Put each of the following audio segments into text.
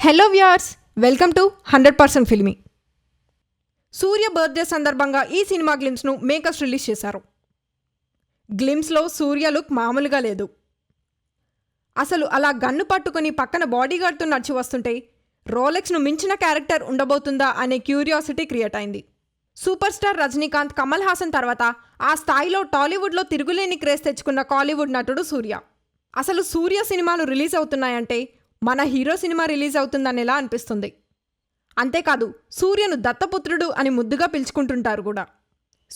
Hello viewers, welcome to 100% filmy. Surya birthday సందర్భంగా ఈ cinema గ్లిమ్స్ను makers release చేశారు. గ్లిమ్స్లో సూర్య లుక్ మామూలుగా లేదు. అసలు అలా గన్ను పట్టుకుని పక్కన బాడీగార్డ్తో నడిచి వస్తుంటే రోలెక్స్ను మించిన క్యారెక్టర్ ఉండబోతుందా అనే క్యూరియాసిటీ క్రియేట్ అయింది. సూపర్ స్టార్ రజనీకాంత్, కమల్ హాసన్ తర్వాత ఆ స్థాయిలో టాలీవుడ్లో తిరుగులేని క్రేజ్ తెచ్చుకున్న కాలీవుడ్ నటుడు సూర్య. అసలు సూర్య సినిమాలు రిలీజ్ అవుతున్నాయంటే మన హీరో సినిమా రిలీజ్ అవుతుందనేలా అనిపిస్తుంది. అంతేకాదు, సూర్యను దత్తపుత్రుడు అని ముద్దుగా పిలుచుకుంటుంటారు కూడా.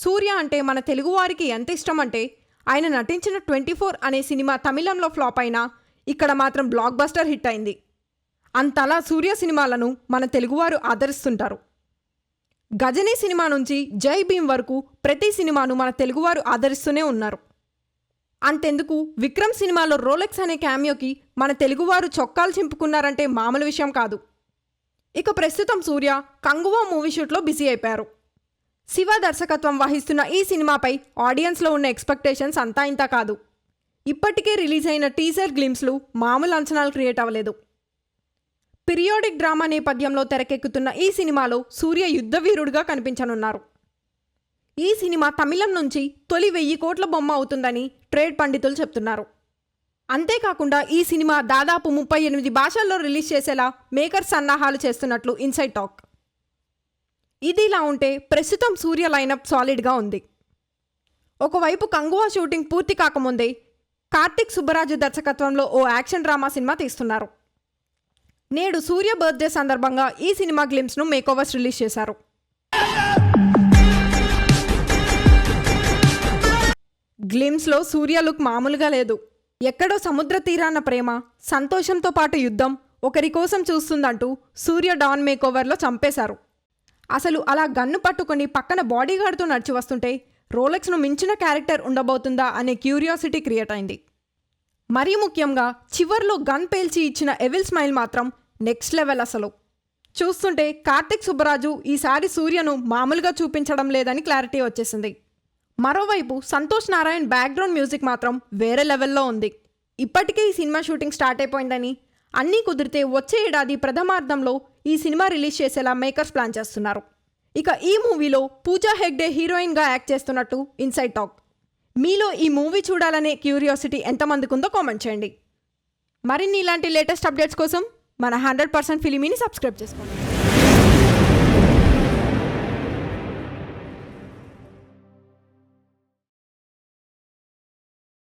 సూర్య అంటే మన తెలుగువారికి ఎంత ఇష్టం అంటే ఆయన నటించిన 24 అనే సినిమా తమిళంలో ఫ్లాప్ అయినా ఇక్కడ మాత్రం బ్లాక్ బస్టర్ హిట్ అయింది. అంతలా సూర్య సినిమాలను మన తెలుగువారు ఆదరిస్తుంటారు. గజనీ సినిమా నుంచి జై భీమ్ వరకు ప్రతి సినిమాను మన తెలుగువారు ఆదరిస్తూనే ఉన్నారు. అంతెందుకు, విక్రమ్ సినిమాలో రోలెక్స్ అనే క్యామియోకి మన తెలుగువారు చొక్కాలు చింపుకున్నారంటే మామూలు విషయం కాదు. ఇక ప్రస్తుతం సూర్య కంగువా మూవీ షూట్లో బిజీ అయిపోయారు. శివ దర్శకత్వం వహిస్తున్న ఈ సినిమాపై ఆడియన్స్లో ఉన్న ఎక్స్పెక్టేషన్స్ అంతా ఇంతా కాదు. ఇప్పటికే రిలీజ్ అయిన టీజర్ గ్లిమ్స్లు మామూలు అంచనాలు క్రియేట్ అవ్వలేదు. పీరియాడిక్ డ్రామా నేపథ్యంలో తెరకెక్కుతున్న ఈ సినిమాలో సూర్య యుద్ధవీరుడుగా కనిపించనున్నారు. ఈ సినిమా తమిళం నుంచి తొలి 1000 కోట్ల బొమ్మ అవుతుందని ట్రేడ్ పండితులు చెప్తున్నారు. అంతేకాకుండా ఈ సినిమా దాదాపు 38 భాషల్లో రిలీజ్ చేసేలా మేకర్స్ సన్నాహాలు చేస్తున్నట్లు ఇన్సైడ్ టాక్. ఇదిలా ఉంటే ప్రస్తుతం సూర్య లైనప్ సాలిడ్గా ఉంది. ఒకవైపు కంగువా షూటింగ్ పూర్తి కాకముందే కార్తిక్ సుబ్బరాజు దర్శకత్వంలో ఓ యాక్షన్ డ్రామా సినిమా తీస్తున్నారు. నేడు సూర్య బర్త్డే సందర్భంగా ఈ సినిమా గ్లిమ్స్ను మేకోవర్స్ రిలీజ్ చేశారు. గ్లిమ్స్లో సూర్య లుక్ మామూలుగా లేదు. ఎక్కడో సముద్ర తీరాన ప్రేమ, సంతోషంతో పాటు యుద్ధం, ఒకరి కోసం చూస్తుందంటూ సూర్య డాన్ మేకోవర్లో చంపేశారు. అసలు అలా గన్ను పట్టుకుని పక్కన బాడీగార్డ్తో నడిచి వస్తుంటే రోలెక్స్ను మించిన క్యారెక్టర్ ఉండబోతుందా అనే క్యూరియాసిటీ క్రియేట్ అయింది. మరీ ముఖ్యంగా చివర్లో గన్ పేల్చి ఇచ్చిన ఎవెల్ స్మైల్ మాత్రం నెక్స్ట్ లెవెల్. అసలు చూస్తుంటే కార్తిక్ సుబ్బరాజు ఈసారి సూర్యను మామూలుగా చూపించడం లేదని క్లారిటీ వచ్చేసింది. మరోవైపు సంతోష్ నారాయణ్ బ్యాక్గ్రౌండ్ మ్యూజిక్ మాత్రం వేరే లెవెల్లో ఉంది. ఇప్పటికే ఈ సినిమా షూటింగ్ స్టార్ట్ అయిపోయిందని, అన్నీ కుదిరితే వచ్చే ఏడాది ప్రథమార్థంలో ఈ సినిమా రిలీజ్ చేసేలా మేకర్స్ ప్లాన్ చేస్తున్నారు. ఇక ఈ మూవీలో పూజా హెగ్డే హీరోయిన్గా యాక్ట్ చేస్తున్నట్టు ఇన్సైడ్ టాక్. మీలో ఈ మూవీ చూడాలనే క్యూరియాసిటీ ఎంతమందికి ఉందో కామెంట్ చేయండి. మరిన్ని ఇలాంటి లేటెస్ట్ అప్డేట్స్ కోసం మన 100% ఫిలిమీని సబ్స్క్రైబ్ చేసుకోండి.